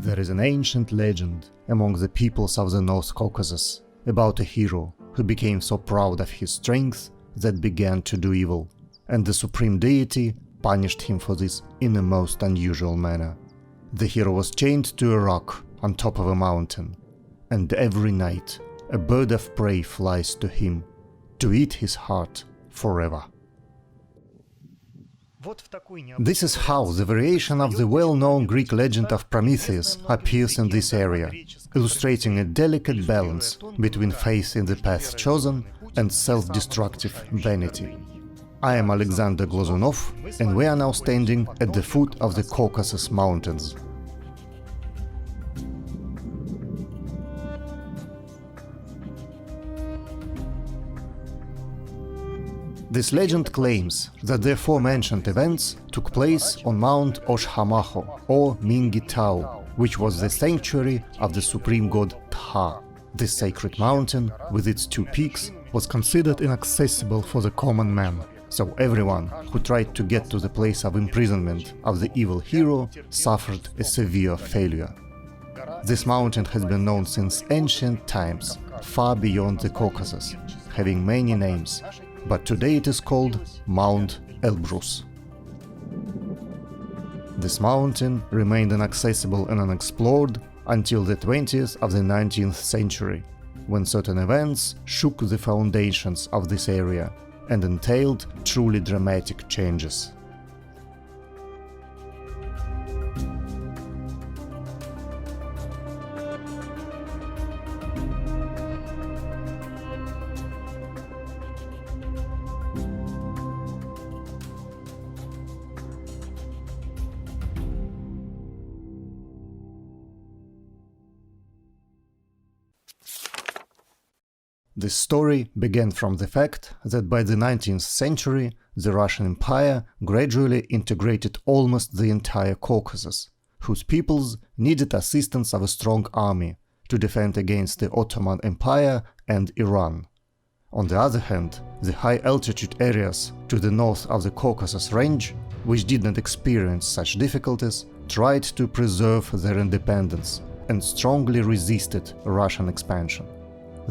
There is an ancient legend among the peoples of the North Caucasus about a hero who became so proud of his strength that began to do evil, and the supreme deity punished him for this in a most unusual manner. The hero was chained to a rock on top of a mountain, and every night a bird of prey flies to him to eat his heart forever. This is how the variation of the well-known Greek legend of Prometheus appears in this area, illustrating a delicate balance between faith in the path chosen and self-destructive vanity. I am Alexander Glazunov, and we are now standing at the foot of the Caucasus Mountains. This legend claims that the aforementioned events took place on Mount Oshhamaho, or Mingi Tau, which was the sanctuary of the supreme god Tha. This sacred mountain, with its two peaks, was considered inaccessible for the common man, so everyone who tried to get to the place of imprisonment of the evil hero suffered a severe failure. This mountain has been known since ancient times, far beyond the Caucasus, having many names, but today it is called Mount Elbrus. This mountain remained inaccessible and unexplored until the 20th of the 19th century, when certain events shook the foundations of this area and entailed truly dramatic changes. This story began from the fact that by the 19th century the Russian Empire gradually integrated almost the entire Caucasus, whose peoples needed assistance of a strong army to defend against the Ottoman Empire and Iran. On the other hand, the high-altitude areas to the north of the Caucasus Range, which did not experience such difficulties, tried to preserve their independence and strongly resisted Russian expansion.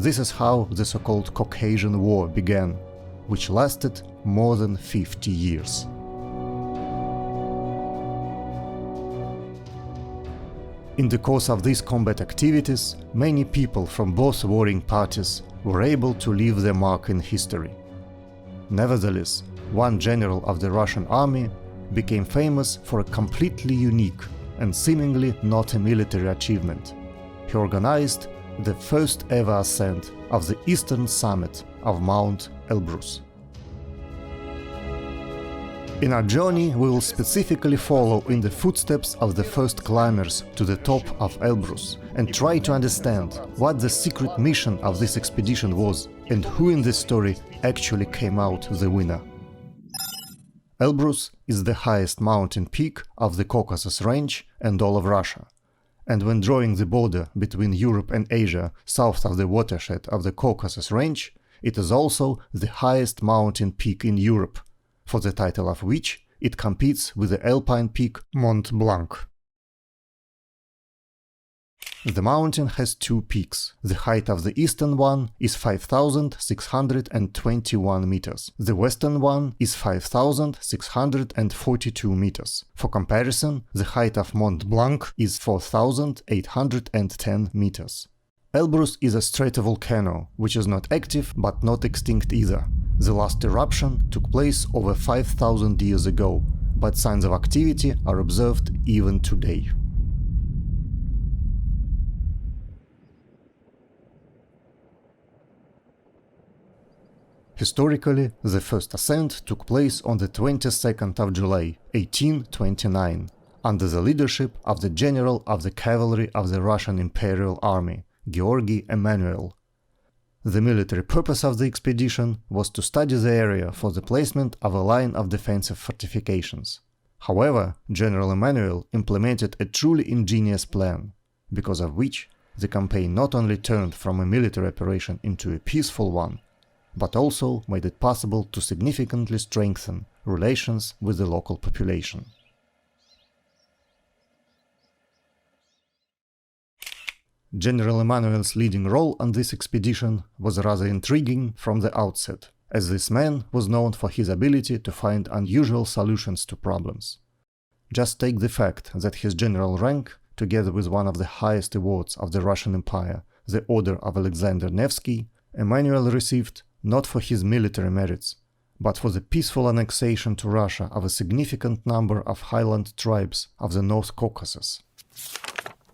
This is how the so-called Caucasian War began, which lasted more than 50 years. In the course of these combat activities, many people from both warring parties were able to leave their mark in history. Nevertheless, one general of the Russian army became famous for a completely unique and seemingly not a military achievement. He organized the first ever ascent of the eastern summit of Mount Elbrus. In our journey, we will specifically follow in the footsteps of the first climbers to the top of Elbrus and try to understand what the secret mission of this expedition was and who in this story actually came out the winner. Elbrus is the highest mountain peak of the Caucasus Range and all of Russia, and when drawing the border between Europe and Asia south of the watershed of the Caucasus Range, it is also the highest mountain peak in Europe, for the title of which it competes with the alpine peak Mont Blanc. The mountain has two peaks. The height of the eastern one is 5,621 meters. The western one is 5,642 meters. For comparison, the height of Mont Blanc is 4,810 meters. Elbrus is a stratovolcano, which is not active but not extinct either. The last eruption took place over 5,000 years ago, but signs of activity are observed even today. Historically, the first ascent took place on the 22nd of July, 1829, under the leadership of the general of the cavalry of the Russian Imperial Army, Georgy Emanuel. The military purpose of the expedition was to study the area for the placement of a line of defensive fortifications. However, General Emanuel implemented a truly ingenious plan, because of which the campaign not only turned from a military operation into a peaceful one, but also made it possible to significantly strengthen relations with the local population. General Emanuel's leading role on this expedition was rather intriguing from the outset, as this man was known for his ability to find unusual solutions to problems. Just take the fact that his general rank, together with one of the highest awards of the Russian Empire, the Order of Alexander Nevsky, Emanuel received not for his military merits, but for the peaceful annexation to Russia of a significant number of highland tribes of the North Caucasus.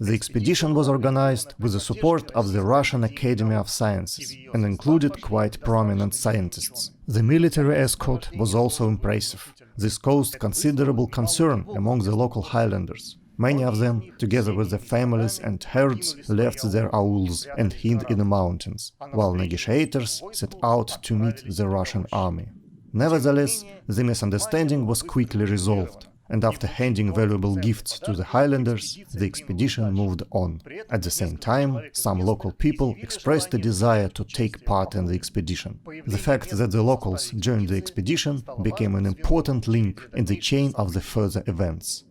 The expedition was organized with the support of the Russian Academy of Sciences and included quite prominent scientists. The military escort was also impressive. This caused considerable concern among the local highlanders. Many of them, together with their families and herds, left their auls and hid in the mountains, while negotiators set out to meet the Russian army. Nevertheless, the misunderstanding was quickly resolved, and after handing valuable gifts to the highlanders, the expedition moved on. At the same time, some local people expressed a desire to take part in the expedition. The fact that the locals joined the expedition became an important link in the chain of the further events.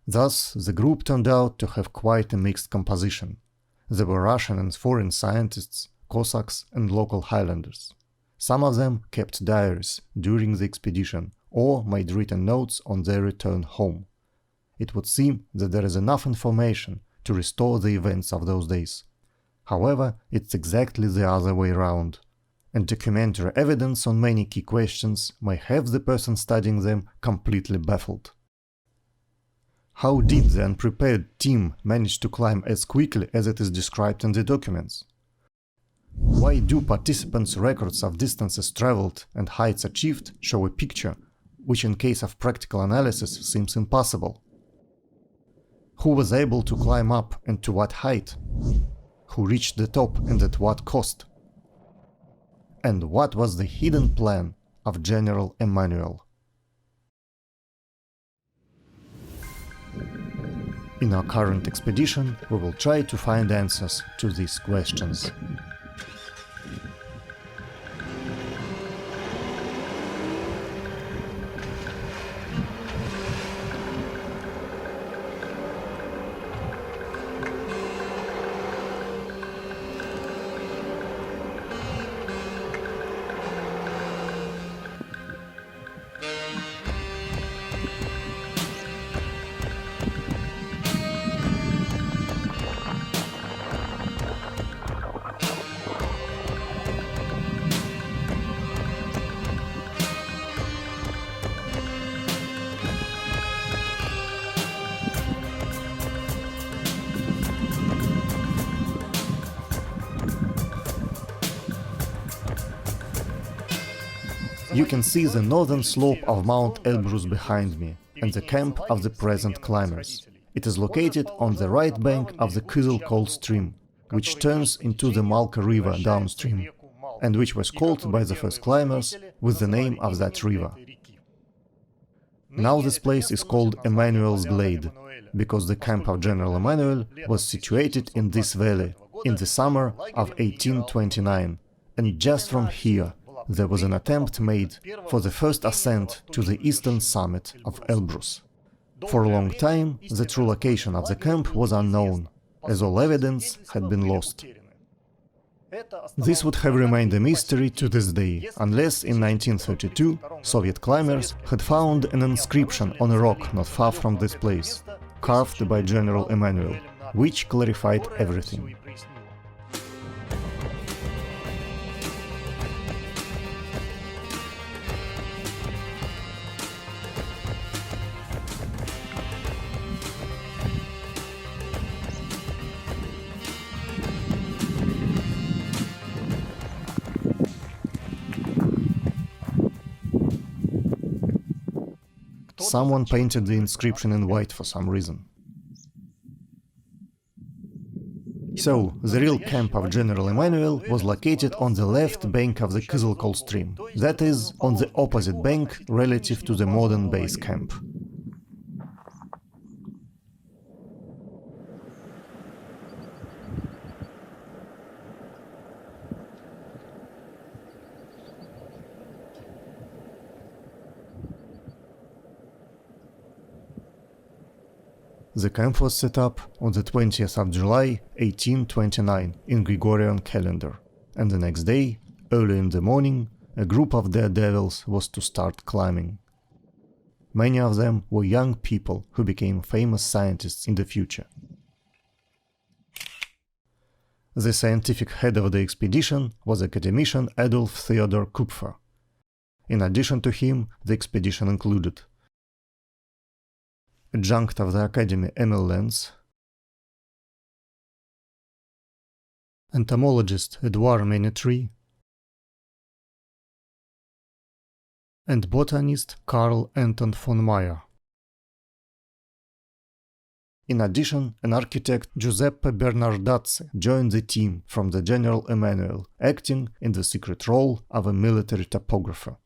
Thus, the group turned out to have quite a mixed composition. There were Russian and foreign scientists, Cossacks and local highlanders. Some of them kept diaries during the expedition or made written notes on their return home. It would seem that there is enough information to restore the events of those days. However, it's exactly the other way around, and documentary evidence on many key questions may have the person studying them completely baffled. How did the unprepared team manage to climb as quickly as it is described in the documents? Why do participants' records of distances traveled and heights achieved show a picture which in case of practical analysis seems impossible? Who was able to climb up and to what height? Who reached the top and at what cost? And what was the hidden plan of General Emanuel? In our current expedition, we will try to find answers to these questions. You can see the northern slope of Mount Elbrus behind me and the camp of the present climbers. It is located on the right bank of the Kyzyl stream, which turns into the Malka River downstream, and which was called by the first climbers with the name of that river. Now this place is called Emanuel's Glade, because the camp of General Emanuel was situated in this valley in the summer of 1829, and just from here there was an attempt made for the first ascent to the eastern summit of Elbrus. For a long time, the true location of the camp was unknown, as all evidence had been lost. This would have remained a mystery to this day, unless in 1932 Soviet climbers had found an inscription on a rock not far from this place, carved by General Emanuel, which clarified everything. someone painted the inscription in white for some reason. So, the real camp of General Emmanuel was located on the left bank of the Kızılkol stream, that is, on the opposite bank relative to the modern base camp. The camp was set up on the 20th of July 1829 in Gregorian calendar, and the next day, early in the morning, a group of daredevils was to start climbing. Many of them were young people who became famous scientists in the future. The scientific head of the expedition was academician Adolf Theodor Kupfer. In addition to him, the expedition included adjunct of the Academy Emil Lenz, entomologist Edouard Ménétrie, and botanist Karl Anton von Meyer. In addition, an architect Giuseppe Bernardazzi joined the team from the General Emmanuel, acting in the secret role of a military topographer.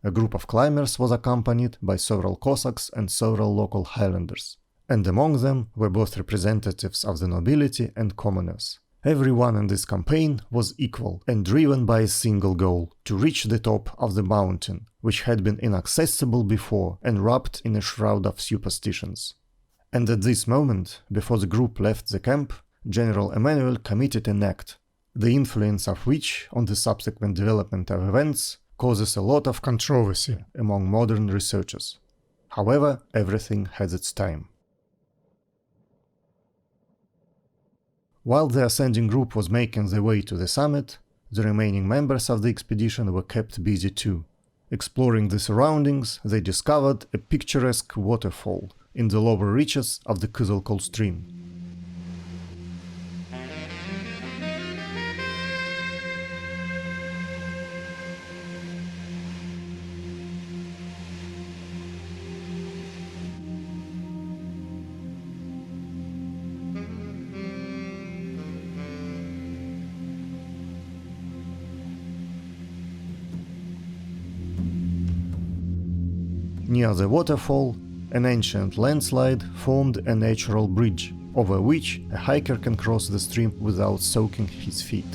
A group of climbers was accompanied by several Cossacks and several local highlanders, and among them were both representatives of the nobility and commoners. Everyone in this campaign was equal and driven by a single goal: to reach the top of the mountain, which had been inaccessible before and wrapped in a shroud of superstitions. And at this moment, before the group left the camp, General Emmanuel committed an act, the influence of which on the subsequent development of events causes a lot of controversy among modern researchers. However, everything has its time. While the ascending group was making their way to the summit, the remaining members of the expedition were kept busy too. Exploring the surroundings, they discovered a picturesque waterfall in the lower reaches of the Kızılkol stream. Near the waterfall, an ancient landslide formed a natural bridge, over which a hiker can cross the stream without soaking his feet.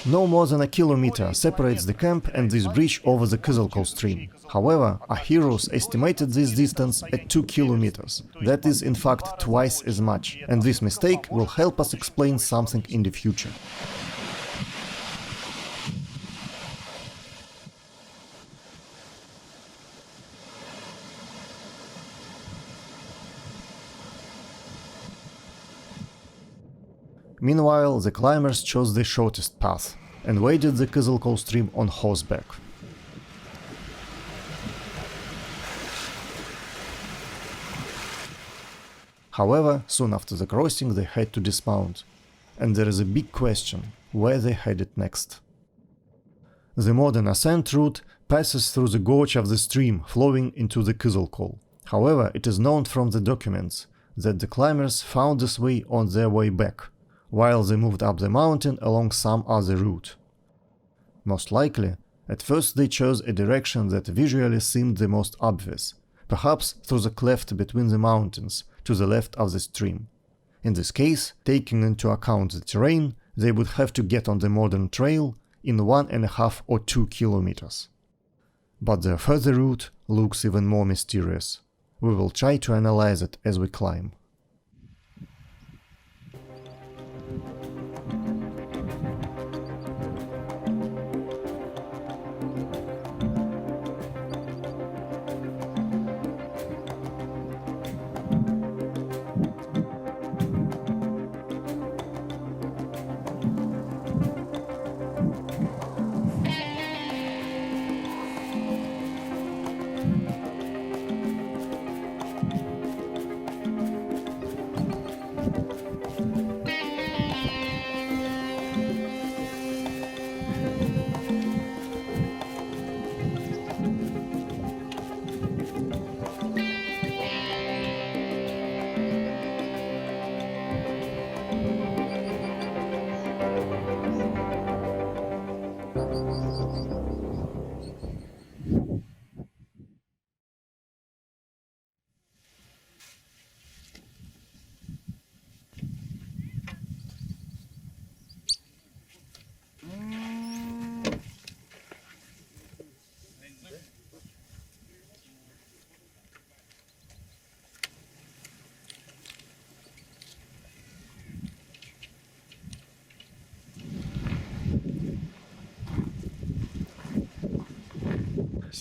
No more than a kilometer separates the camp and this bridge over the Kızılkol stream. However, our heroes estimated this distance at 2 kilometers. That is, in fact, twice as much, and this mistake will help us explain something in the future. Meanwhile, the climbers chose the shortest path and waded the Kızılkol stream on horseback. However, soon after the crossing they had to dismount, and there is a big question where they headed next. The modern ascent route passes through the gorge of the stream flowing into the Kızılkol. However, it is known from the documents that the climbers found this way on their way back, while they moved up the mountain along some other route. Most likely, at first they chose a direction that visually seemed the most obvious, perhaps through the cleft between the mountains, to the left of the stream. In this case, taking into account the terrain, they would have to get on the modern trail in 1.5 or 2 kilometers. But their further route looks even more mysterious. We will try to analyze it as we climb.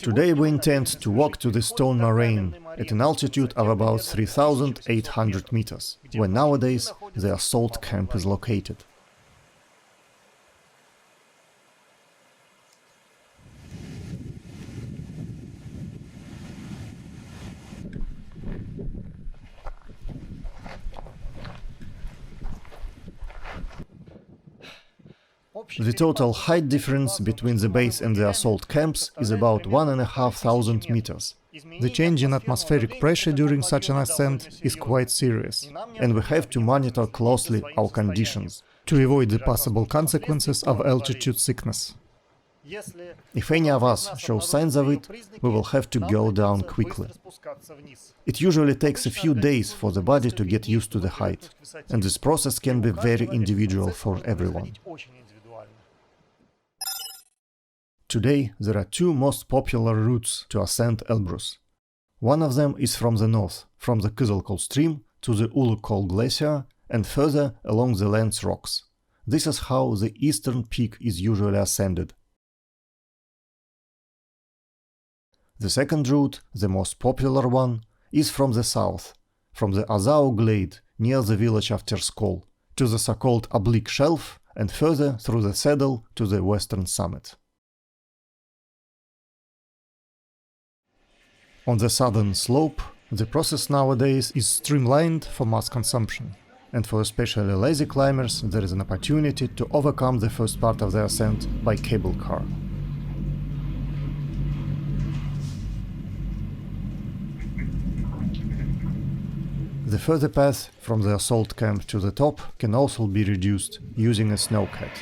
Today we intend to walk to the stone moraine at an altitude of about 3,800 meters, where nowadays the assault camp is located. The total height difference between the base and the assault camps is about 1,500 meters. The change in atmospheric pressure during such an ascent is quite serious, and we have to monitor closely our conditions to avoid the possible consequences of altitude sickness. If any of us show signs of it, we will have to go down quickly. It usually takes a few days for the body to get used to the height, and this process can be very individual for everyone. Today there are two most popular routes to ascend Elbrus. One of them is from the north, from the Kızılkol stream to the Ulukol glacier and further along the Lens rocks. This is how the eastern peak is usually ascended. The second route, the most popular one, is from the south, from the Azau glade near the village of Terskol to the so-called oblique shelf and further through the saddle to the western summit. On the southern slope, the process nowadays is streamlined for mass consumption, and for especially lazy climbers there is an opportunity to overcome the first part of the ascent by cable car. The further path from the assault camp to the top can also be reduced using a snowcat.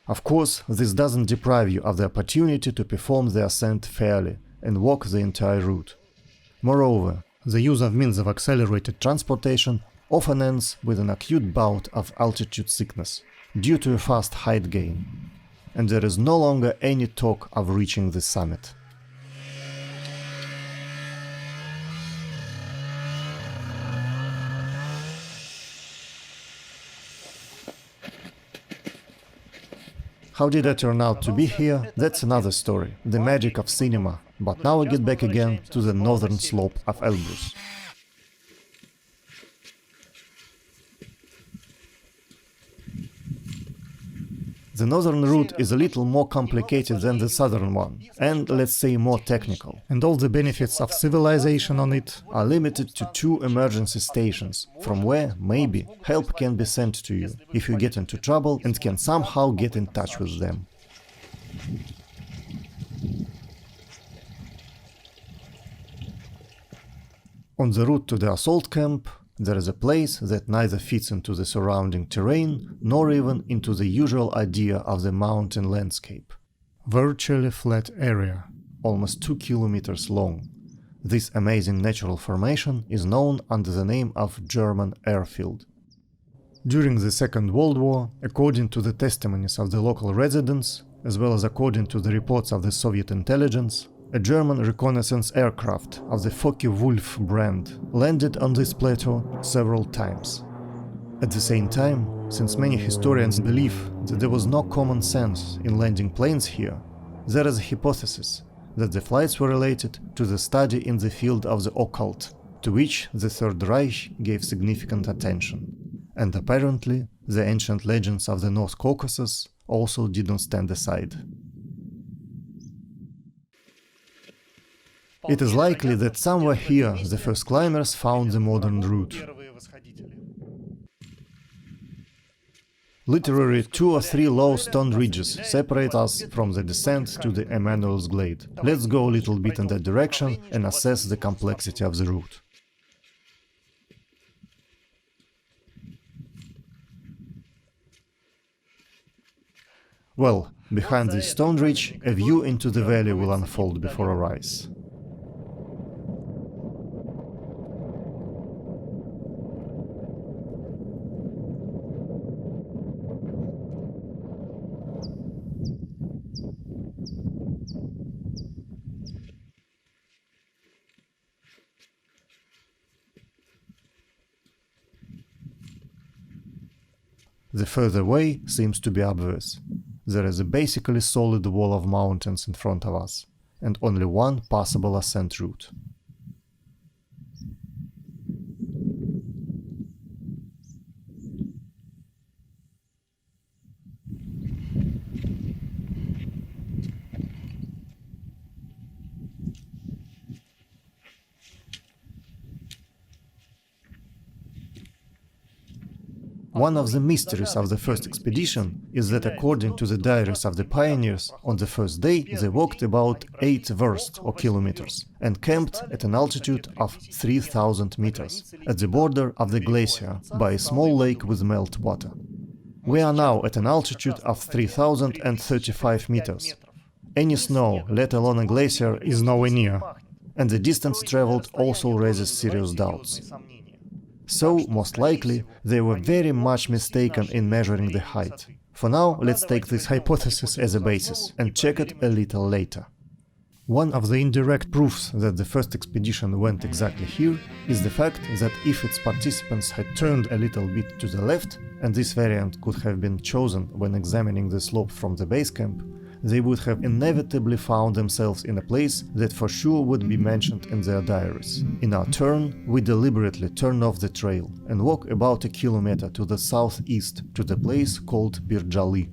Of course, this doesn't deprive you of the opportunity to perform the ascent fairly and walk the entire route. Moreover, the use of means of accelerated transportation often ends with an acute bout of altitude sickness due to a fast height gain, and there is no longer any talk of reaching the summit. How did I turn out to be here? That's another story, the magic of cinema. But now we get back again to the northern slope of Elbrus. The northern route is a little more complicated than the southern one, and let's say more technical. And all the benefits of civilization on it are limited to 2 emergency stations, from where, maybe, help can be sent to you, if you get into trouble and can somehow get in touch with them. On the route to the assault camp, there is a place that neither fits into the surrounding terrain, nor even into the usual idea of the mountain landscape. Virtually flat area, almost 2 kilometers long. This amazing natural formation is known under the name of German airfield. During the Second World War, according to the testimonies of the local residents, as well as according to the reports of the Soviet intelligence, a German reconnaissance aircraft of the Focke-Wulf brand landed on this plateau several times. At the same time, since many historians believe that there was no common sense in landing planes here, there is a hypothesis that the flights were related to the study in the field of the occult, to which the Third Reich gave significant attention. And apparently, the ancient legends of the North Caucasus also didn't stand aside. It is likely that somewhere here the first climbers found the modern route. Literally 2 or 3 low stone ridges separate us from the descent to the Emanuel's Glade. Let's go a little bit in that direction and assess the complexity of the route. Well, behind this stone ridge, a view into the valley will unfold before our eyes. The further way seems to be obvious. There is a basically solid wall of mountains in front of us, and only one possible ascent route. One of the mysteries of the first expedition is that according to the diaries of the pioneers, on the first day they walked about 8 versts or kilometers and camped at an altitude of 3000 meters at the border of the glacier by a small lake with melted water. We are now at an altitude of 3035 meters. Any snow, let alone a glacier, is nowhere near, and the distance traveled also raises serious doubts. So, most likely, they were very much mistaken in measuring the height. For now, let's take this hypothesis as a basis and check it a little later. One of the indirect proofs that the first expedition went exactly here is the fact that if its participants had turned a little bit to the left, and this variant could have been chosen when examining the slope from the base camp, they would have inevitably found themselves in a place that for sure would be mentioned in their diaries. In our turn, we deliberately turn off the trail and walk about a kilometer to the southeast to the place called Birjali.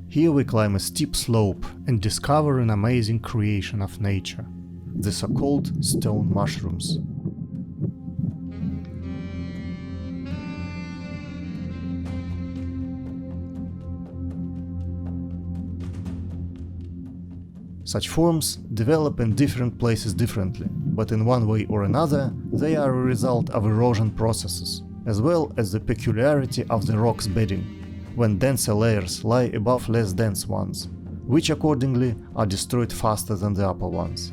Here we climb a steep slope and discover an amazing creation of nature, the so-called stone mushrooms. Such forms develop in different places differently, but in one way or another they are a result of erosion processes, as well as the peculiarity of the rock's bedding, when denser layers lie above less dense ones, which accordingly are destroyed faster than the upper ones.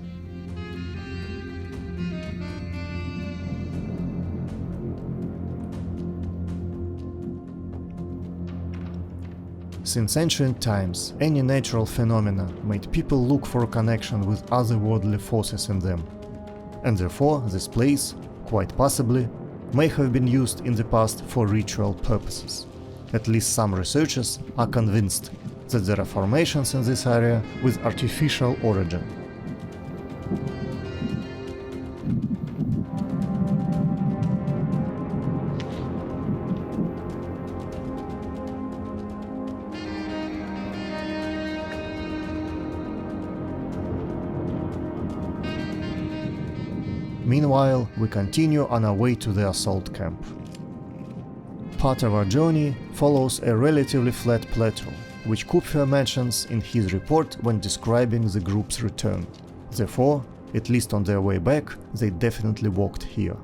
Since ancient times, any natural phenomena made people look for a connection with otherworldly forces in them, and therefore this place, quite possibly, may have been used in the past for ritual purposes. At least some researchers are convinced that there are formations in this area with artificial origin. Meanwhile, we continue on our way to the assault camp. Part of our journey follows a relatively flat plateau, which Kupfer mentions in his report when describing the group's return. Therefore, at least on their way back, they definitely walked here.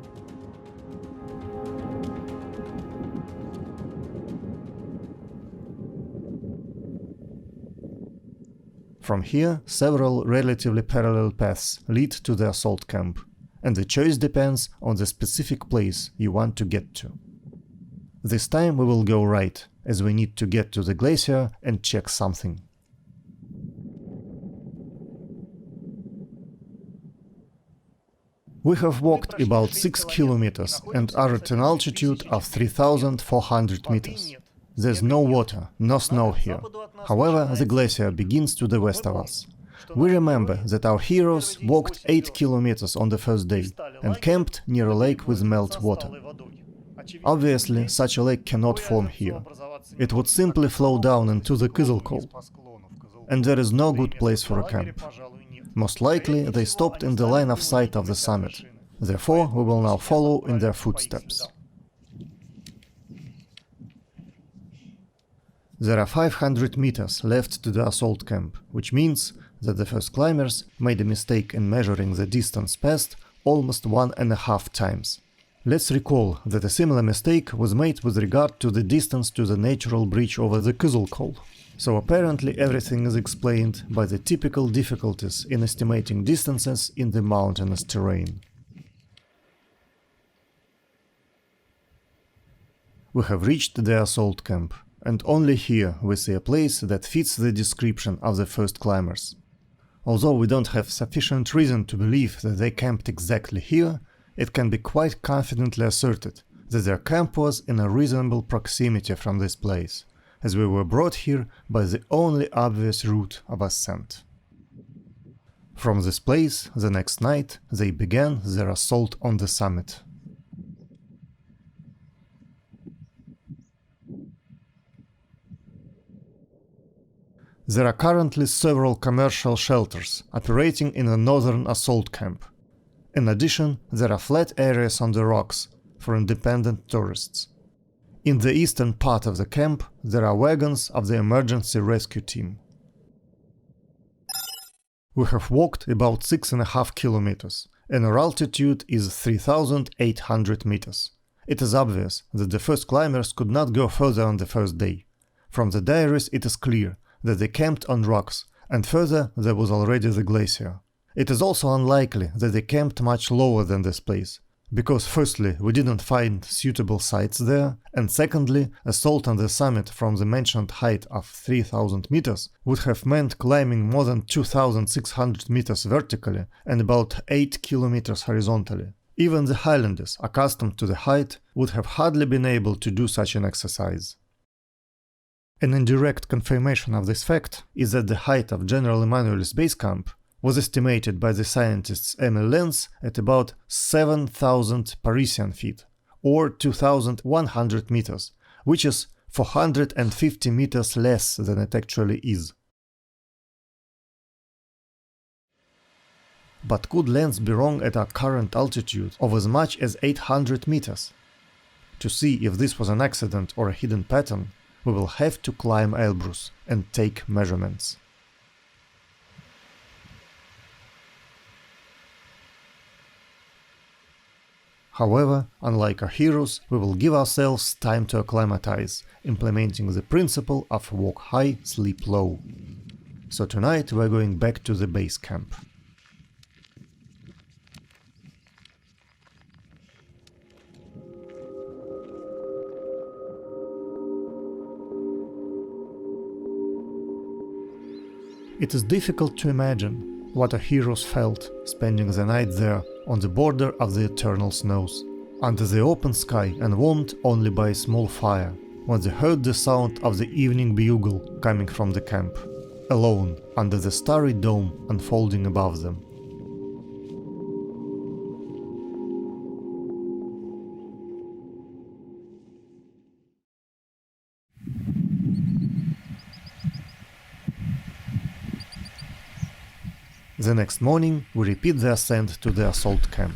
From here, several relatively parallel paths lead to the assault camp, and the choice depends on the specific place you want to get to. This time we will go right, as we need to get to the glacier and check something. We have walked about 6 kilometers and are at an altitude of 3400 meters. There's no water, no snow here. However, the glacier begins to the west of us. We remember that our heroes walked 8 kilometers on the first day and camped near a lake with melted water. Obviously, such a lake cannot form here. It would simply flow down into the Kyzylkol, and there is no good place for a camp. Most likely, they stopped in the line of sight of the summit. Therefore, we will now follow in their footsteps. There are 500 meters left to the assault camp, which means that the first climbers made a mistake in measuring the distance passed almost 1.5 times. Let's recall that a similar mistake was made with regard to the distance to the natural bridge over the Kyzylkol. So apparently everything is explained by the typical difficulties in estimating distances in the mountainous terrain. We have reached the assault camp, and only here we see a place that fits the description of the first climbers. Although we don't have sufficient reason to believe that they camped exactly here, it can be quite confidently asserted that their camp was in a reasonable proximity from this place, as we were brought here by the only obvious route of ascent. From this place, the next night, they began their assault on the summit. There are currently several commercial shelters operating in the northern assault camp. In addition, there are flat areas on the rocks for independent tourists. In the eastern part of the camp, there are wagons of the emergency rescue team. We have walked about 6.5 kilometers, and our altitude is 3,800 meters. It is obvious that the first climbers could not go further on the first day. From the diaries it is clear that they camped on rocks, and further there was already the glacier. It is also unlikely that they camped much lower than this place, because firstly we didn't find suitable sites there, and secondly, assault on the summit from the mentioned height of 3000 meters would have meant climbing more than 2600 meters vertically and about 8 kilometers horizontally. Even the highlanders, accustomed to the height, would have hardly been able to do such an exercise. An indirect confirmation of this fact is that the height of General Emanuel's base camp was estimated by the scientists Emil Lenz at about 7,000 Parisian feet, or 2,100 meters, which is 450 meters less than it actually is. But could Lenz be wrong at our current altitude of as much as 800 meters? To see if this was an accident or a hidden pattern, we will have to climb Elbrus and take measurements. However, unlike our heroes, we will give ourselves time to acclimatize, implementing the principle of walk high, sleep low. So tonight we are going back to the base camp. It is difficult to imagine what our heroes felt spending the night there on the border of the eternal snows, under the open sky and warmed only by a small fire, when they heard the sound of the evening bugle coming from the camp, alone under the starry dome unfolding above them. The next morning, we repeat the ascent to the assault camp.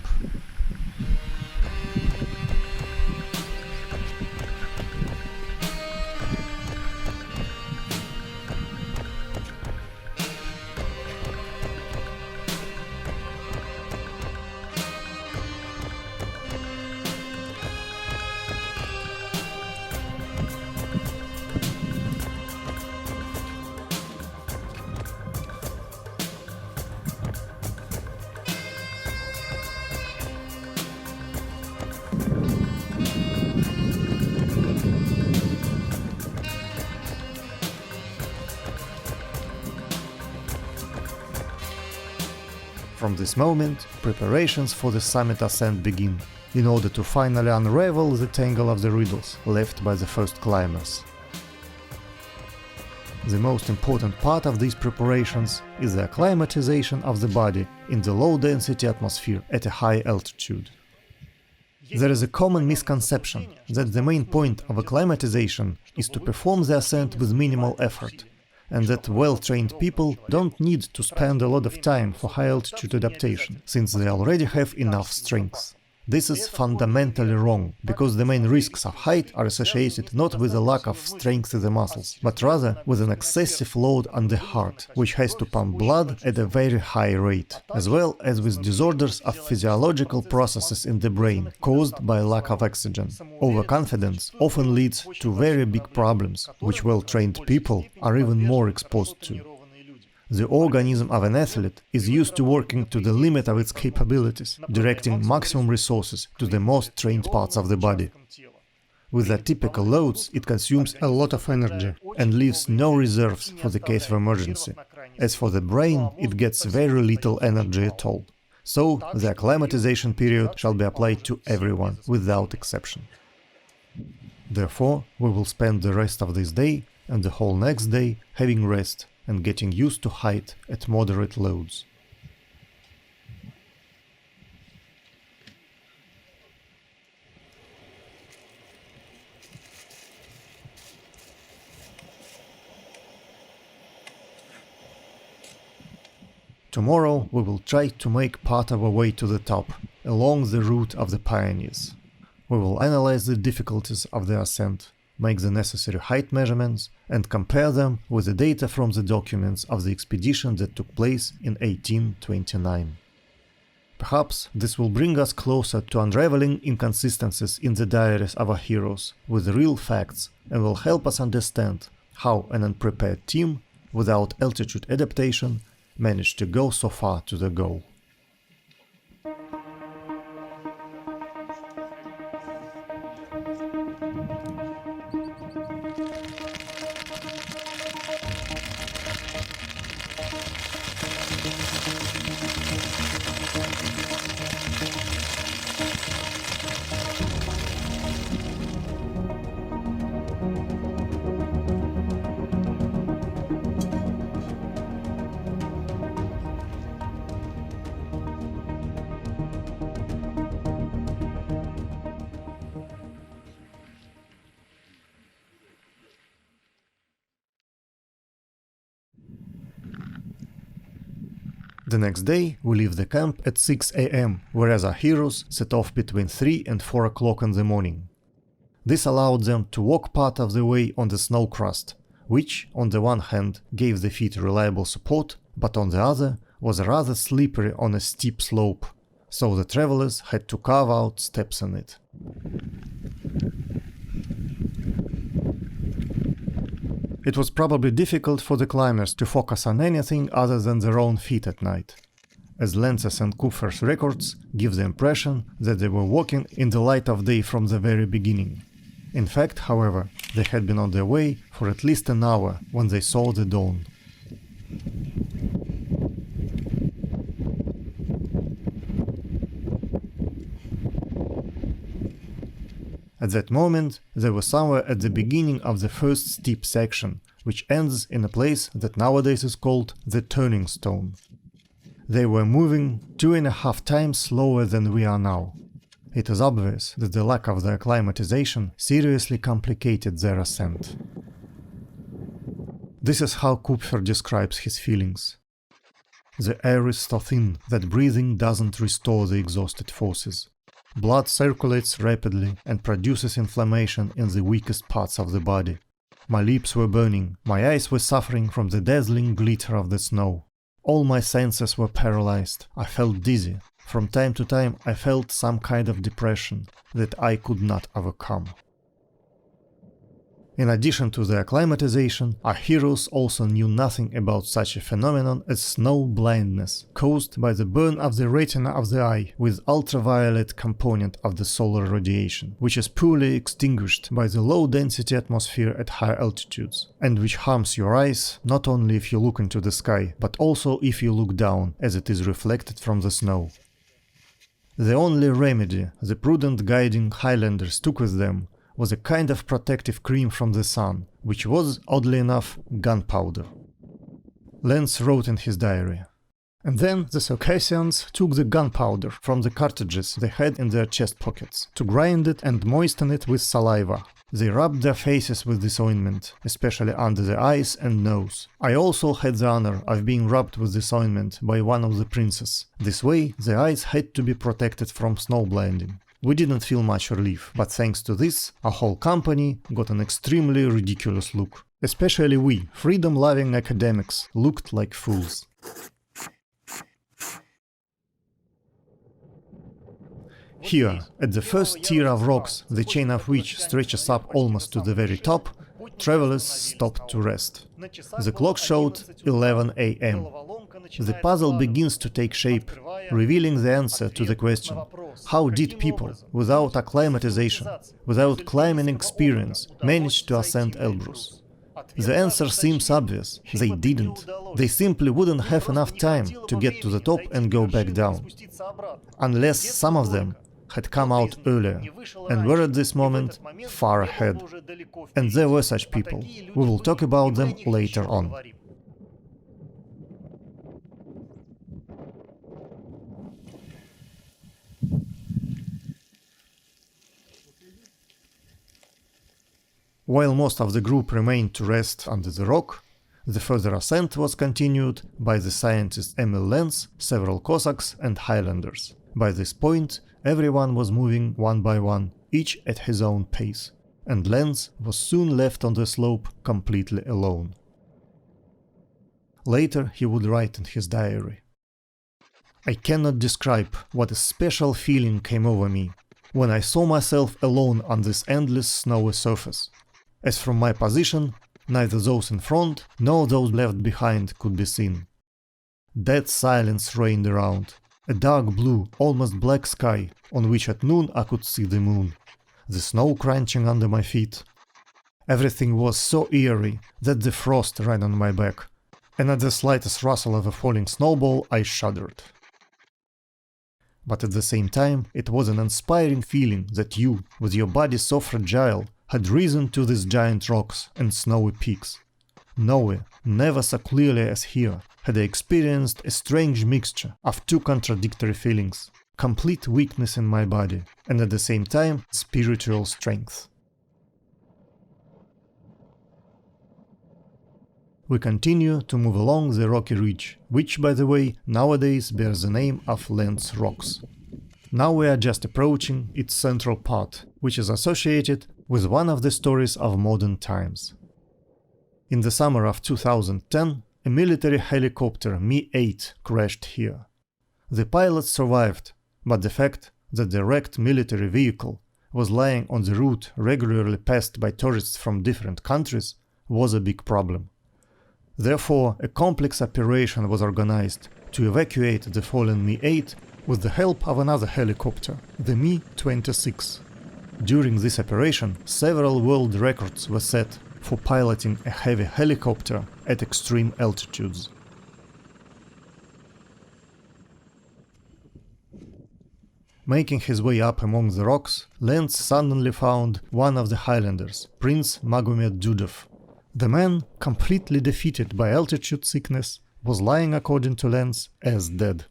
From this moment, preparations for the summit ascent begin, in order to finally unravel the tangle of the riddles left by the first climbers. The most important part of these preparations is the acclimatization of the body in the low-density atmosphere at a high altitude. There is a common misconception that the main point of acclimatization is to perform the ascent with minimal effort, and that well-trained people don't need to spend a lot of time for high-altitude adaptation, since they already have enough strength. This is fundamentally wrong, because the main risks of height are associated not with a lack of strength in the muscles, but rather with an excessive load on the heart, which has to pump blood at a very high rate, as well as with disorders of physiological processes in the brain caused by lack of oxygen. Overconfidence often leads to very big problems, which well-trained people are even more exposed to. The organism of an athlete is used to working to the limit of its capabilities, directing maximum resources to the most trained parts of the body. With atypical loads, it consumes a lot of energy and leaves no reserves for the case of emergency. As for the brain, it gets very little energy at all. So, the acclimatization period shall be applied to everyone, without exception. Therefore, we will spend the rest of this day and the whole next day having rest and getting used to height at moderate loads. Tomorrow we will try to make part of our way to the top, along the route of the pioneers. We will analyze the difficulties of the ascent, make the necessary height measurements, and compare them with the data from the documents of the expedition that took place in 1829. Perhaps this will bring us closer to unraveling inconsistencies in the diaries of our heroes with real facts and will help us understand how an unprepared team, without altitude adaptation, managed to go so far to the goal. The next day we leave the camp at 6 AM, whereas our heroes set off between 3 and 4 o'clock in the morning. This allowed them to walk part of the way on the snow crust, which, on the one hand, gave the feet reliable support, but on the other was rather slippery on a steep slope, so the travelers had to carve out steps in it. It was probably difficult for the climbers to focus on anything other than their own feet at night, as Lentz's and Kupfer's records give the impression that they were walking in the light of day from the very beginning. In fact, however, they had been on their way for at least an hour when they saw the dawn. At that moment, they were somewhere at the beginning of the first steep section, which ends in a place that nowadays is called the Turning Stone. They were moving 2.5 times slower than we are now. It is obvious that the lack of the acclimatization seriously complicated their ascent. This is how Kupfer describes his feelings. The air is so thin that breathing doesn't restore the exhausted forces. Blood circulates rapidly and produces inflammation in the weakest parts of the body. My lips were burning, my eyes were suffering from the dazzling glitter of the snow. All my senses were paralyzed, I felt dizzy. From time to time I felt some kind of depression that I could not overcome. In addition to the acclimatization, our heroes also knew nothing about such a phenomenon as snow blindness, caused by the burn of the retina of the eye with ultraviolet component of the solar radiation, which is poorly extinguished by the low-density atmosphere at high altitudes, and which harms your eyes not only if you look into the sky, but also if you look down, as it is reflected from the snow. The only remedy the prudent guiding highlanders took with them was a kind of protective cream from the sun, which was, oddly enough, gunpowder. Lenz wrote in his diary, "And then the Caucasians took the gunpowder from the cartridges they had in their chest pockets, to grind it and moisten it with saliva. They rubbed their faces with this ointment, especially under the eyes and nose. I also had the honor of being rubbed with this ointment by one of the princes. This way the eyes had to be protected from snow blinding. We didn't feel much relief, but thanks to this, our whole company got an extremely ridiculous look. Especially we, freedom-loving academics, looked like fools." Here, at the first tier of rocks, the chain of which stretches up almost to the very top, travelers stopped to rest. The clock showed 11 AM. The puzzle begins to take shape, revealing the answer to the question: how did people, without acclimatization, without climbing experience, manage to ascend Elbrus? The answer seems obvious: they didn't. They simply wouldn't have enough time to get to the top and go back down. Unless some of them, had come out earlier, and were at this moment far ahead. And there were such people. We will talk about them later on. While most of the group remained to rest under the rock, the further ascent was continued by the scientist Emil Lenz, several Cossacks and Highlanders. By this point, everyone was moving one by one, each at his own pace, and Lenz was soon left on the slope completely alone. Later he would write in his diary, "I cannot describe what a special feeling came over me when I saw myself alone on this endless snowy surface. As from my position, neither those in front nor those left behind could be seen. Dead silence reigned around, a dark blue, almost black sky on which at noon I could see the moon, the snow crunching under my feet. Everything was so eerie that the frost ran on my back, and at the slightest rustle of a falling snowball I shuddered. But at the same time, it was an inspiring feeling that you, with your body so fragile, had risen to these giant rocks and snowy peaks. Nowhere, never so clearly as here, had I experienced a strange mixture of two contradictory feelings, complete weakness in my body, and at the same time spiritual strength." We continue to move along the rocky ridge, which, by the way, nowadays bears the name of Lenz Rocks. Now we are just approaching its central part, which is associated with one of the stories of modern times. In the summer of 2010, a military helicopter Mi-8 crashed here. The pilot survived, but the fact that the wrecked military vehicle was lying on the route regularly passed by tourists from different countries was a big problem. Therefore, a complex operation was organized to evacuate the fallen Mi-8 with the help of another helicopter, the Mi-26. During this operation, several world records were set for piloting a heavy helicopter at extreme altitudes. Making his way up among the rocks, Lenz suddenly found one of the highlanders, Prince Magomed Dudov. The man, completely defeated by altitude sickness, was lying, according to Lenz, as dead.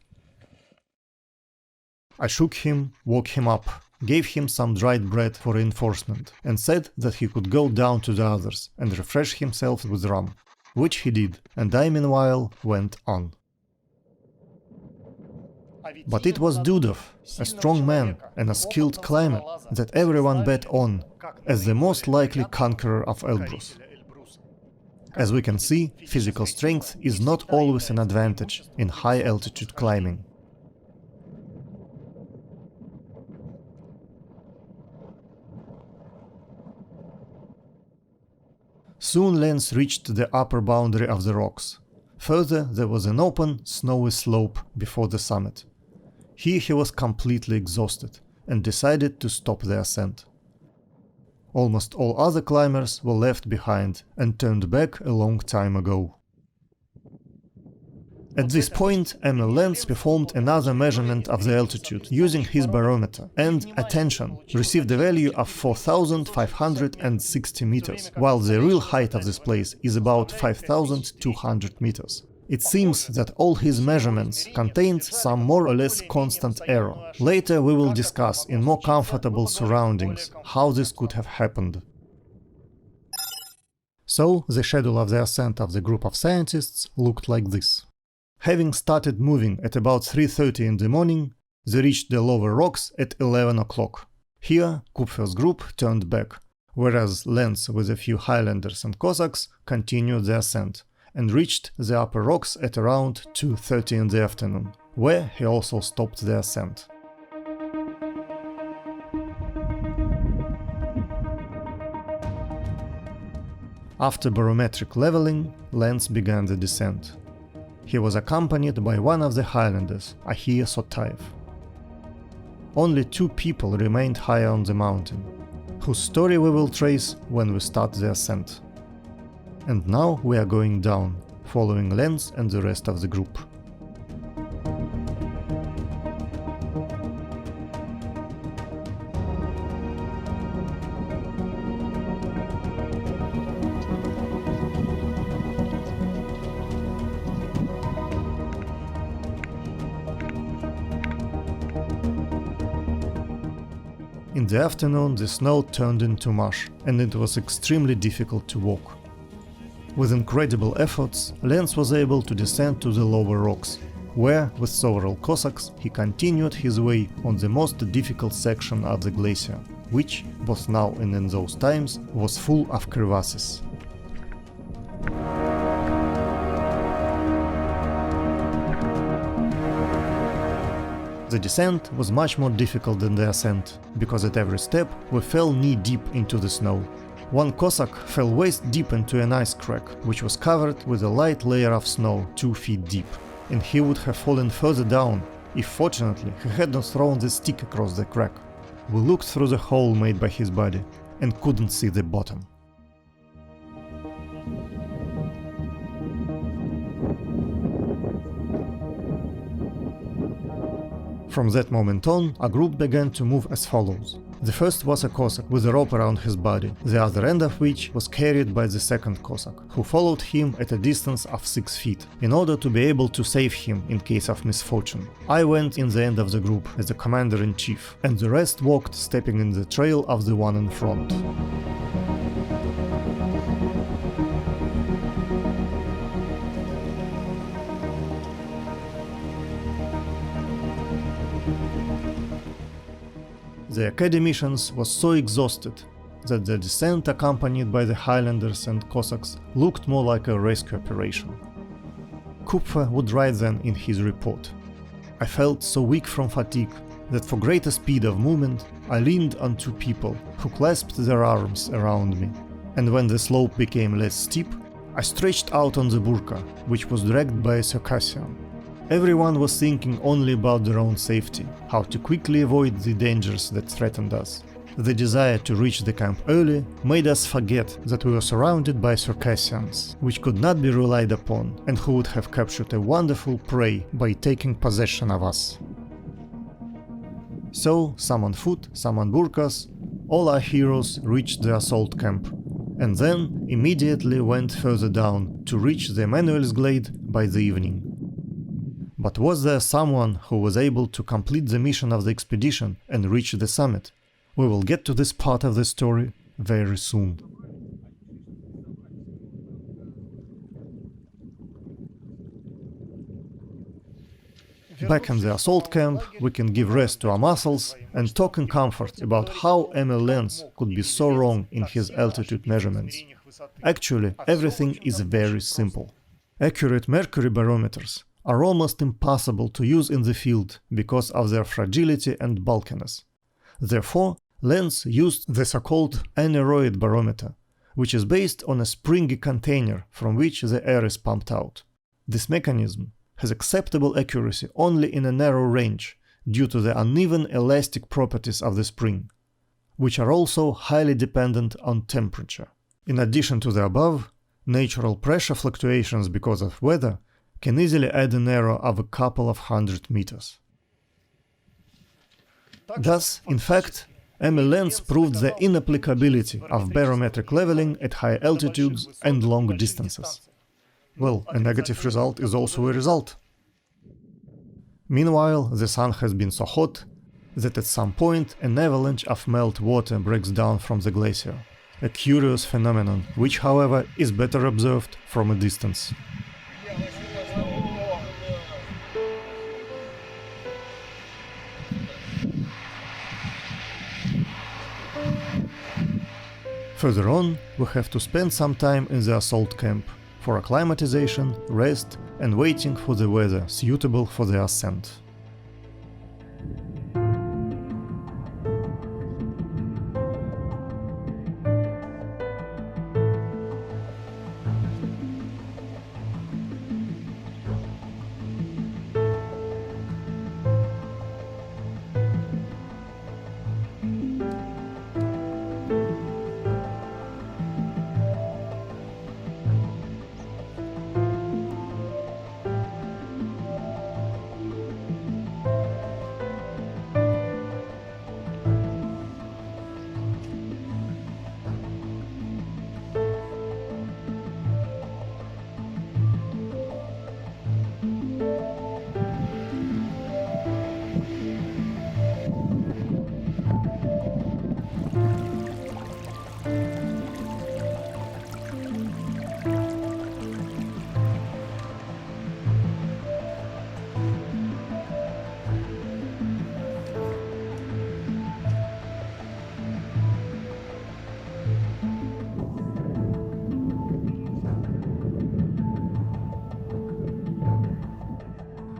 I shook him, woke him up, gave him some dried bread for reinforcement, and said that he could go down to the others and refresh himself with rum, which he did, and I meanwhile went on. But it was Dudov, a strong man and a skilled climber, that everyone bet on as the most likely conqueror of Elbrus. As we can see, physical strength is not always an advantage in high-altitude climbing. Soon Lenz reached the upper boundary of the rocks. Further, there was an open, snowy slope before the summit. Here he was completely exhausted and decided to stop the ascent. Almost all other climbers were left behind and turned back a long time ago. At this point, Emil Lenz performed another measurement of the altitude using his barometer and, attention, received a value of 4,560 meters, while the real height of this place is about 5,200 meters. It seems that all his measurements contained some more or less constant error. Later we will discuss in more comfortable surroundings how this could have happened. So, the schedule of the ascent of the group of scientists looked like this. Having started moving at about 3:30 in the morning, they reached the lower rocks at 11 o'clock. Here, Kupfer's group turned back, whereas Lenz with a few Highlanders and Cossacks continued the ascent, and reached the upper rocks at around 2:30 in the afternoon, where he also stopped the ascent. After barometric leveling, Lenz began the descent. He was accompanied by one of the Highlanders, Ahir Sotaev. Only 2 people remained higher on the mountain, whose story we will trace when we start the ascent. And now we are going down, following Lenz and the rest of the group. In the afternoon the snow turned into mush, and it was extremely difficult to walk. With incredible efforts, Lenz was able to descend to the lower rocks, where, with several Cossacks, he continued his way on the most difficult section of the glacier, which, both now and in those times, was full of crevasses. The descent was much more difficult than the ascent, because at every step we fell knee-deep into the snow. One Cossack fell waist-deep into an ice crack, which was covered with a light layer of snow 2 feet deep, and he would have fallen further down if fortunately he had not thrown the stick across the crack. We looked through the hole made by his body and couldn't see the bottom. From that moment on, our group began to move as follows. The first was a Cossack with a rope around his body, the other end of which was carried by the second Cossack, who followed him at a distance of 6 feet, in order to be able to save him in case of misfortune. I went in the end of the group as the commander-in-chief, and the rest walked stepping in the trail of the one in front. The academicians was so exhausted that the descent accompanied by the highlanders and Cossacks looked more like a rescue operation. Kupfer would write then in his report, "I felt so weak from fatigue that for greater speed of movement I leaned on 2 people who clasped their arms around me, and when the slope became less steep, I stretched out on the burka, which was dragged by a Caucasian. Everyone was thinking only about their own safety, how to quickly avoid the dangers that threatened us. The desire to reach the camp early made us forget that we were surrounded by Circassians, which could not be relied upon and who would have captured a wonderful prey by taking possession of us." So, some on foot, some on burkas, all our heroes reached the assault camp, and then immediately went further down to reach the Emanuel's Glade by the evening. But was there someone who was able to complete the mission of the expedition and reach the summit? We will get to this part of the story very soon. Back in the assault camp, we can give rest to our muscles and talk in comfort about how Emil Lenz could be so wrong in his altitude measurements. Actually, everything is very simple. Accurate mercury barometers are almost impossible to use in the field because of their fragility and bulkiness. Therefore, Lenz used the so-called aneroid barometer, which is based on a springy container from which the air is pumped out. This mechanism has acceptable accuracy only in a narrow range due to the uneven elastic properties of the spring, which are also highly dependent on temperature. In addition to the above, natural pressure fluctuations because of weather can easily add an error of a couple of 100 meters. Thus, in fact, Emil Lenz proved the inapplicability of barometric leveling at high altitudes and long distances. Well, a negative result is also a result. Meanwhile, the sun has been so hot that at some point an avalanche of melt water breaks down from the glacier, a curious phenomenon which, however, is better observed from a distance. Further on, we have to spend some time in the assault camp for acclimatization, rest, and waiting for the weather suitable for the ascent.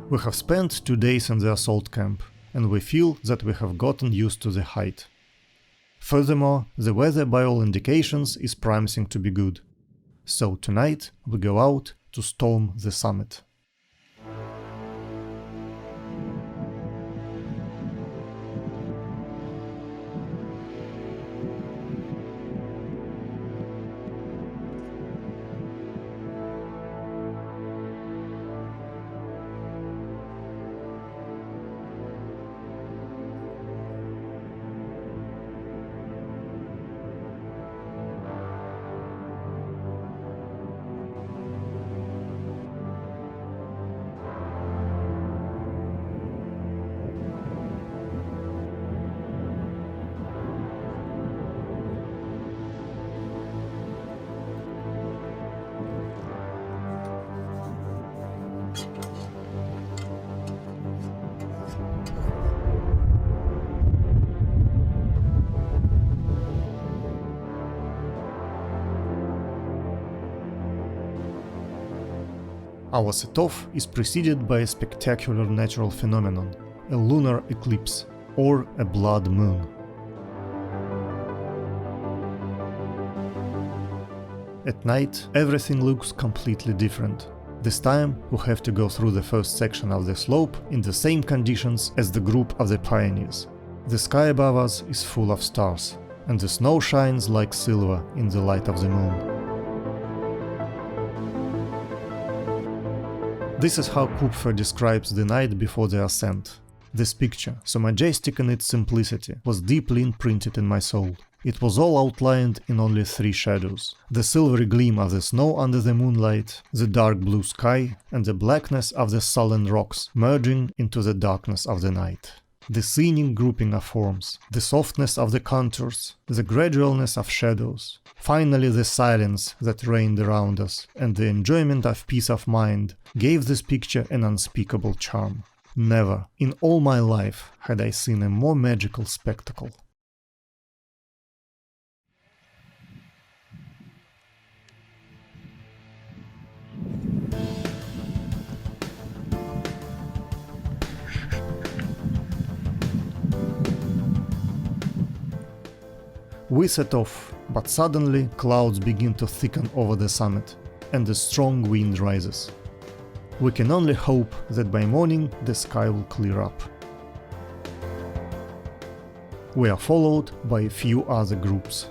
We have spent 2 days in the assault camp, and we feel that we have gotten used to the height. Furthermore, the weather by all indications is promising to be good. So tonight we go out to storm the summit. Our set-off is preceded by a spectacular natural phenomenon, a lunar eclipse, or a blood moon. At night, everything looks completely different. This time, we have to go through the first section of the slope in the same conditions as the group of the pioneers. The sky above us is full of stars, and the snow shines like silver in the light of the moon. This is how Kupfer describes the night before the ascent. This picture, so majestic in its simplicity, was deeply imprinted in my soul. It was all outlined in only 3 shadows: the silvery gleam of the snow under the moonlight, the dark blue sky, and the blackness of the sullen rocks merging into the darkness of the night. The scenic grouping of forms, the softness of the contours, the gradualness of shadows, finally the silence that reigned around us, and the enjoyment of peace of mind gave this picture an unspeakable charm. Never, in all my life, had I seen a more magical spectacle. We set off, but suddenly clouds begin to thicken over the summit, and a strong wind rises. We can only hope that by morning the sky will clear up. We are followed by a few other groups.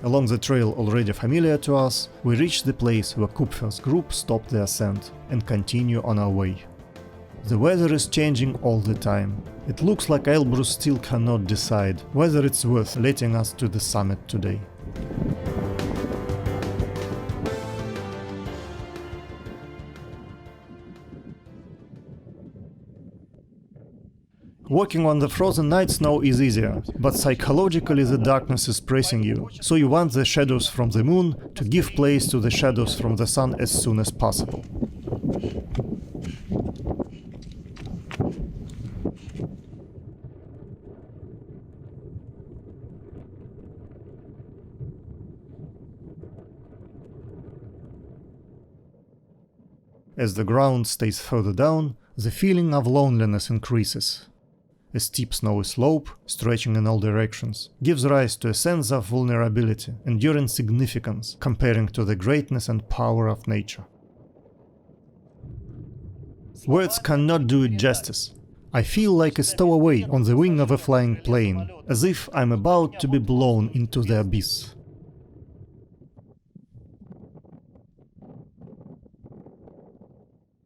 Along the trail already familiar to us, we reach the place where Kupfer's group stopped the ascent and continue on our way. The weather is changing all the time. It looks like Elbrus still cannot decide whether it's worth letting us to the summit today. Walking on the frozen night snow is easier, but psychologically the darkness is pressing you, so you want the shadows from the moon to give place to the shadows from the sun as soon as possible. As the ground stays further down, the feeling of loneliness increases. A steep snowy slope, stretching in all directions, gives rise to a sense of vulnerability, enduring significance, comparing to the greatness and power of nature. Words cannot do it justice. I feel like a stowaway on the wing of a flying plane, as if I'm about to be blown into the abyss.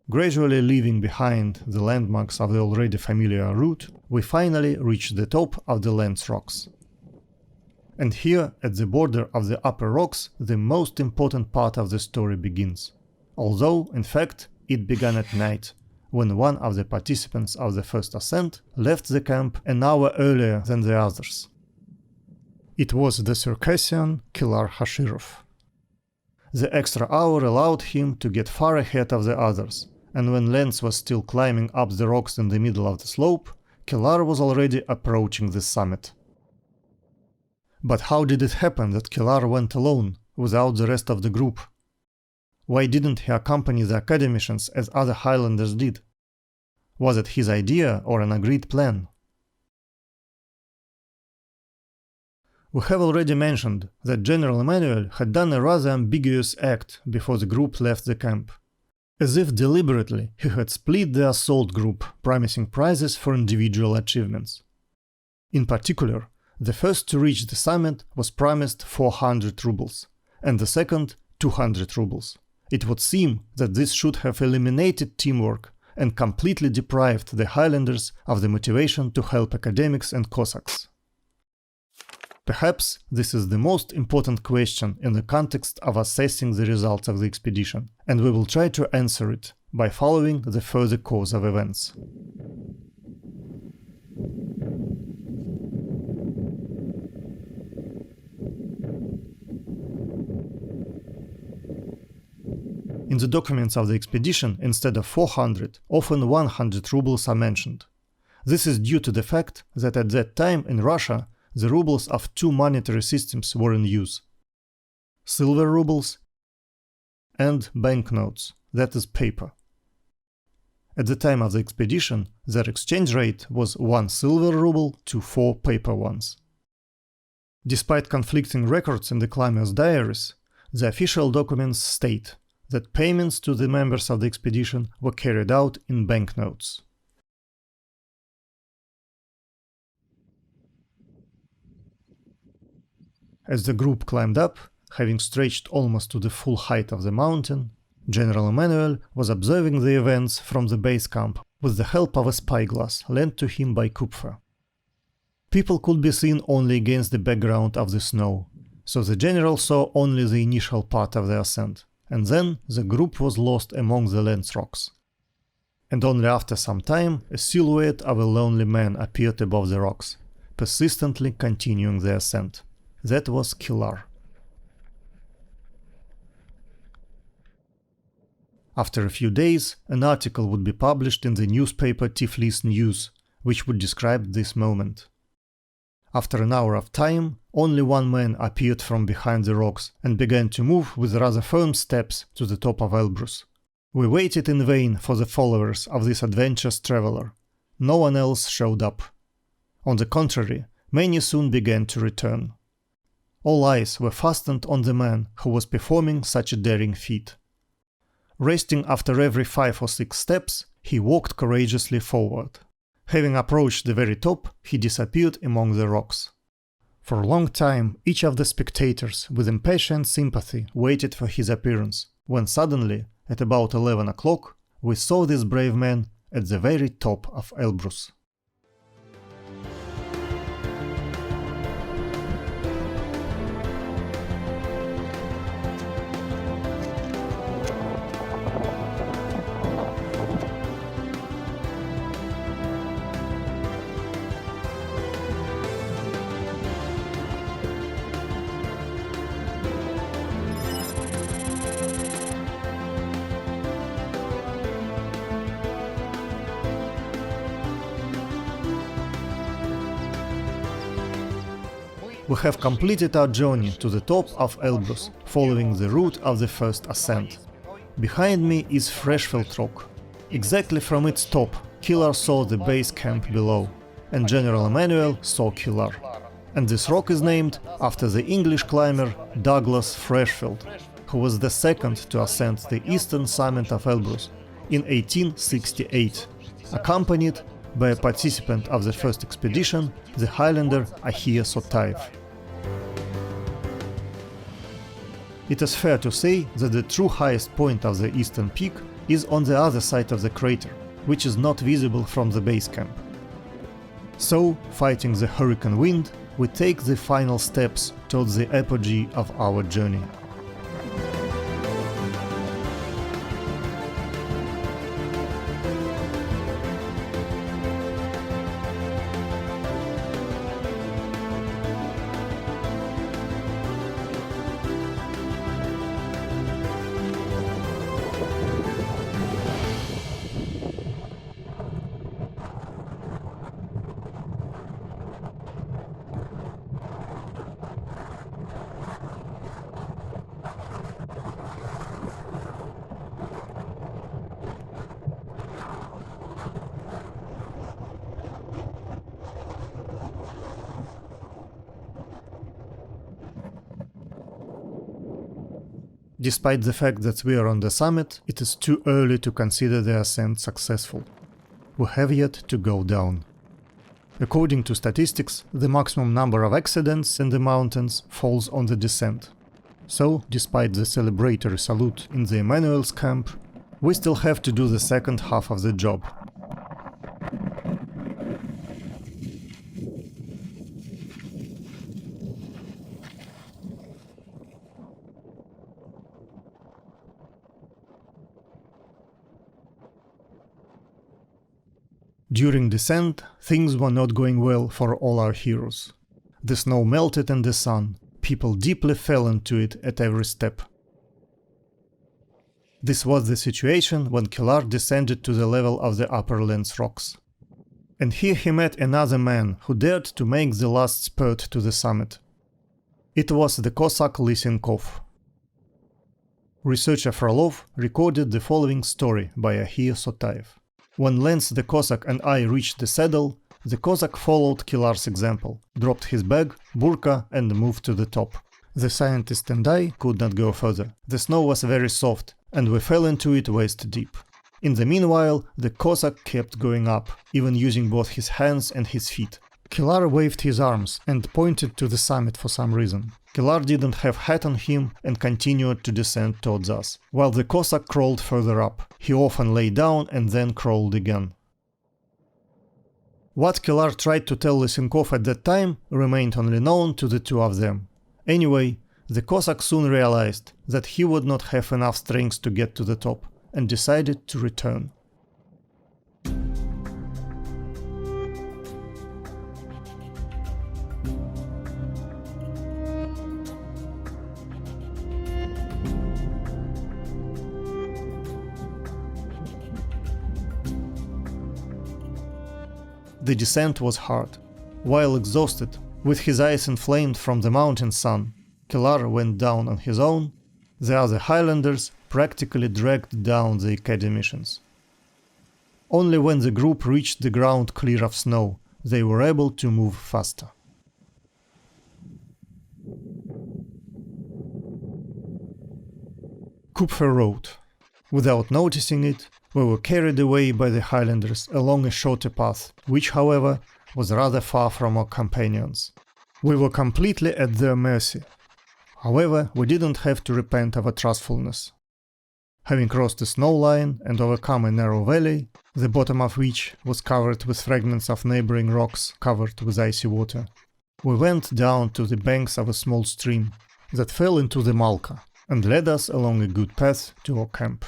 Gradually leaving behind the landmarks of the already familiar route, we finally reach the top of the Lens Rocks. And here, at the border of the upper rocks, the most important part of the story begins. Although, in fact, it began at night, when one of the participants of the first ascent left the camp an hour earlier than the others. It was the Circassian Kilar Hashirov. The extra hour allowed him to get far ahead of the others, and when Lance was still climbing up the rocks in the middle of the slope, Killar was already approaching the summit. But how did it happen that Killar went alone, without the rest of the group? Why didn't he accompany the academicians as other Highlanders did? Was it his idea or an agreed plan? We have already mentioned that General Emmanuel had done a rather ambiguous act before the group left the camp. As if deliberately, he had split the assault group, promising prizes for individual achievements. In particular, the first to reach the summit was promised 400 rubles, and the second 200 rubles. It would seem that this should have eliminated teamwork and completely deprived the Highlanders of the motivation to help academics and Cossacks. Perhaps this is the most important question in the context of assessing the results of the expedition, and we will try to answer it by following the further course of events. In the documents of the expedition, instead of 400, often 100 rubles are mentioned. This is due to the fact that at that time in Russia, the rubles of two monetary systems were in use: silver rubles and banknotes, that is paper. At the time of the expedition, their exchange rate was 1 silver ruble to 4 paper ones. Despite conflicting records in the climbers' diaries, the official documents state that payments to the members of the expedition were carried out in banknotes. As the group climbed up, having stretched almost to the full height of the mountain, General Emmanuel was observing the events from the base camp with the help of a spyglass lent to him by Kupfer. People could be seen only against the background of the snow, so the general saw only the initial part of the ascent, and then the group was lost among the lens rocks. And only after some time a silhouette of a lonely man appeared above the rocks, persistently continuing the ascent. That was Killar. After a few days, an article would be published in the newspaper Tiflis News, which would describe this moment. After an hour of time, only one man appeared from behind the rocks and began to move with rather firm steps to the top of Elbrus. We waited in vain for the followers of this adventurous traveler. No one else showed up. On the contrary, many soon began to return. All eyes were fastened on the man who was performing such a daring feat. Resting after every 5 or 6 steps, he walked courageously forward. Having approached the very top, he disappeared among the rocks. For a long time, each of the spectators, with impatient sympathy, waited for his appearance, when suddenly, at about 11 o'clock, we saw this brave man at the very top of Elbrus. We have completed our journey to the top of Elbrus, following the route of the first ascent. Behind me is Freshfield Rock. Exactly from its top, Killar saw the base camp below, and General Emmanuel saw Killar. And this rock is named after the English climber Douglas Freshfield, who was the second to ascend the eastern summit of Elbrus in 1868, accompanied by a participant of the first expedition, the Highlander Ahia Sotaev. It is fair to say that the true highest point of the eastern peak is on the other side of the crater, which is not visible from the base camp. So, fighting the hurricane wind, we take the final steps towards the apogee of our journey. Despite the fact that we are on the summit, it is too early to consider the ascent successful. We have yet to go down. According to statistics, the maximum number of accidents in the mountains falls on the descent. So, despite the celebratory salute in the Emmanuel's camp, we still have to do the second half of the job. During descent, things were not going well for all our heroes. The snow melted in the sun, people deeply fell into it at every step. This was the situation when Kilar descended to the level of the upper Lens rocks. And here he met another man who dared to make the last spurt to the summit. It was the Cossack Lysenkov. Researcher Frolov recorded the following story by Ahia Sotaev. When Lens the Cossack and I reached the saddle, the Cossack followed Kilar's example, dropped his bag, burka, and moved to the top. The scientist and I could not go further. The snow was very soft, and we fell into it waist deep. In the meanwhile, the Cossack kept going up, even using both his hands and his feet. Kilar waved his arms and pointed to the summit for some reason. Kilar didn't have hat on him and continued to descend towards us, while the Cossack crawled further up. He often lay down and then crawled again. What Kilar tried to tell Lysenkov at that time remained only known to the two of them. Anyway, the Cossack soon realized that he would not have enough strength to get to the top, and decided to return. The descent was hard. While exhausted, with his eyes inflamed from the mountain sun, Kilar went down on his own. The other highlanders practically dragged down the academicians. Only when the group reached the ground clear of snow, they were able to move faster. Kupfer wrote, "Without noticing it, we were carried away by the highlanders along a shorter path, which, however, was rather far from our companions. We were completely at their mercy. However, we didn't have to repent of our trustfulness. Having crossed the snow line and overcome a narrow valley, the bottom of which was covered with fragments of neighboring rocks covered with icy water, we went down to the banks of a small stream that fell into the Malka and led us along a good path to our camp."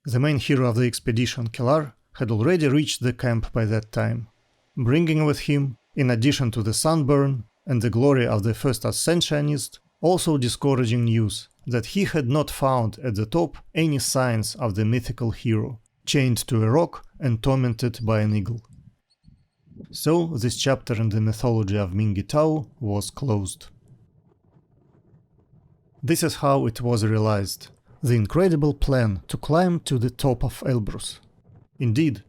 The main hero of the expedition, Kilar, had already reached the camp by that time, bringing with him, in addition to the sunburn and the glory of the first ascensionist, also discouraging news that he had not found at the top any signs of the mythical hero, chained to a rock and tormented by an eagle. So this chapter in the mythology of Mingitau was closed. This is how it was realized. The incredible plan to climb to the top of Elbrus. Indeed,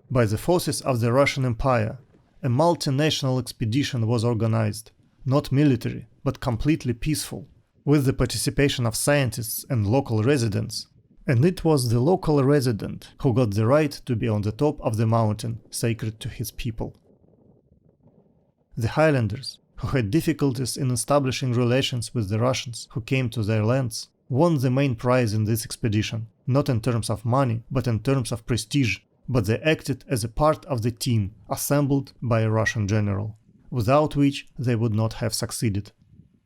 by the forces of the Russian Empire, a multinational expedition was organized, not military, but completely peaceful, with the participation of scientists and local residents. And it was the local resident who got the right to be on the top of the mountain sacred to his people. The highlanders, who had difficulties in establishing relations with the Russians who came to their lands, won the main prize in this expedition, not in terms of money, but in terms of prestige, but they acted as a part of the team assembled by a Russian general, without which they would not have succeeded.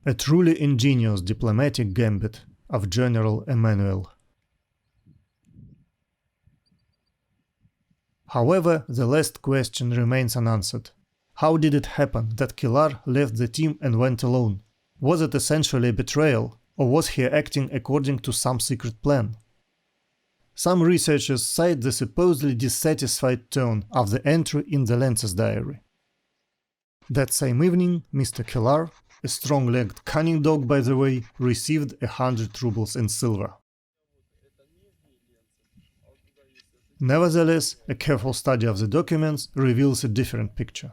A truly ingenious diplomatic gambit of General Emmanuel. However, the last question remains unanswered. How did it happen that Kilar left the team and went alone? Was it essentially a betrayal? Or was he acting according to some secret plan? Some researchers cite the supposedly dissatisfied tone of the entry in the Lens's diary. That same evening, Mr. Kilar, a strong-legged cunning dog by the way, received 100 rubles in silver. Nevertheless, a careful study of the documents reveals a different picture.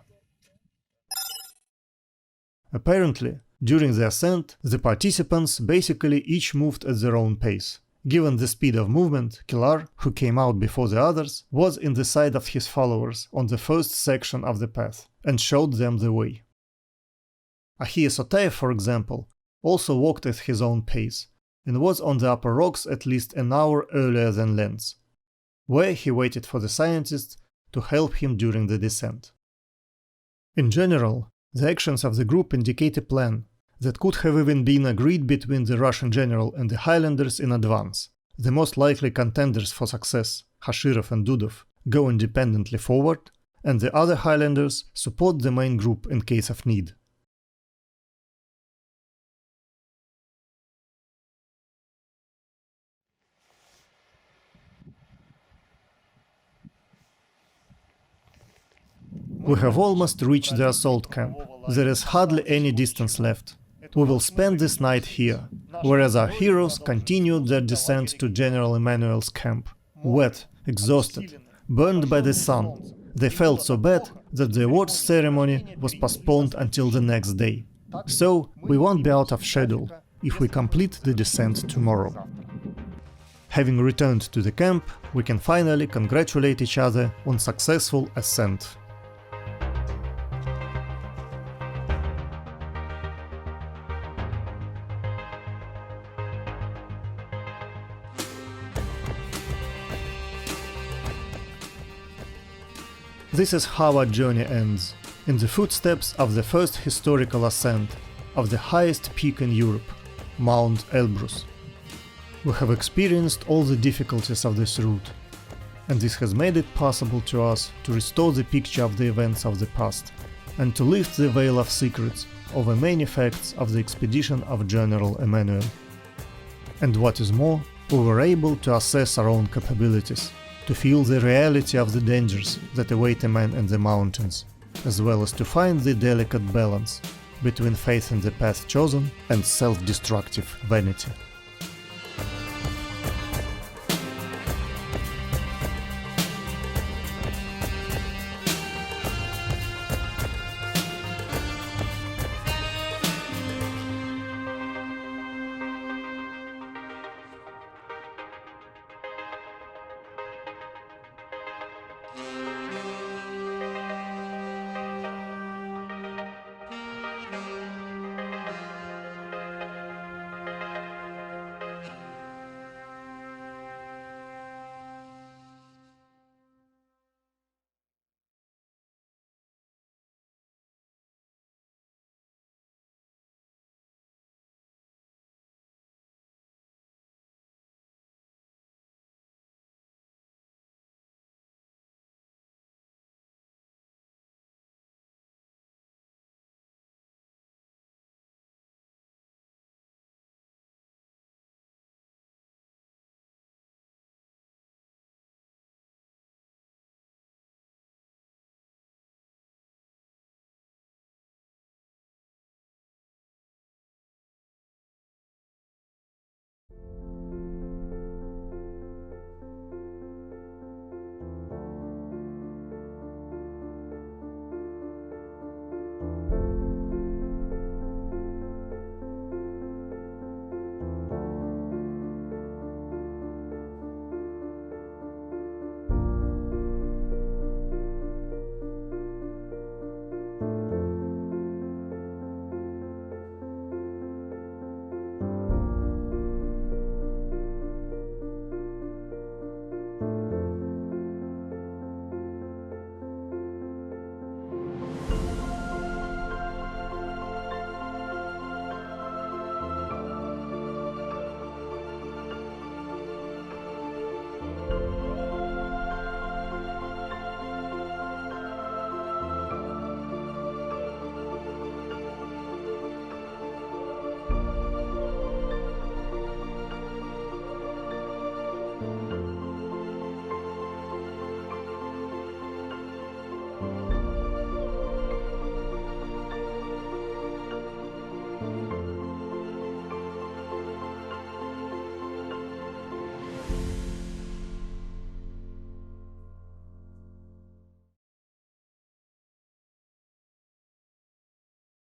Apparently, during the ascent, the participants basically each moved at their own pace. Given the speed of movement, Kilar, who came out before the others, was in the side of his followers on the first section of the path, and showed them the way. Ahia Sotaev, for example, also walked at his own pace, and was on the upper rocks at least an hour earlier than Lenz, where he waited for the scientists to help him during the descent. In general, the actions of the group indicate a plan that could have even been agreed between the Russian general and the highlanders in advance. The most likely contenders for success, Hashirov and Dudov, go independently forward, and the other highlanders support the main group in case of need. We have almost reached the assault camp. There is hardly any distance left. We will spend this night here, whereas our heroes continued their descent to General Emmanuel's camp. Wet, exhausted, burned by the sun, they felt so bad that the awards ceremony was postponed until the next day. So we won't be out of schedule if we complete the descent tomorrow. Having returned to the camp, we can finally congratulate each other on successful ascent. This is how our journey ends, in the footsteps of the first historical ascent of the highest peak in Europe, Mount Elbrus. We have experienced all the difficulties of this route, and this has made it possible to us to restore the picture of the events of the past, and to lift the veil of secrets over many facts of the expedition of General Emmanuel. And what is more, we were able to assess our own capabilities, to feel the reality of the dangers that await a man in the mountains, as well as to find the delicate balance between faith in the path chosen and self-destructive vanity.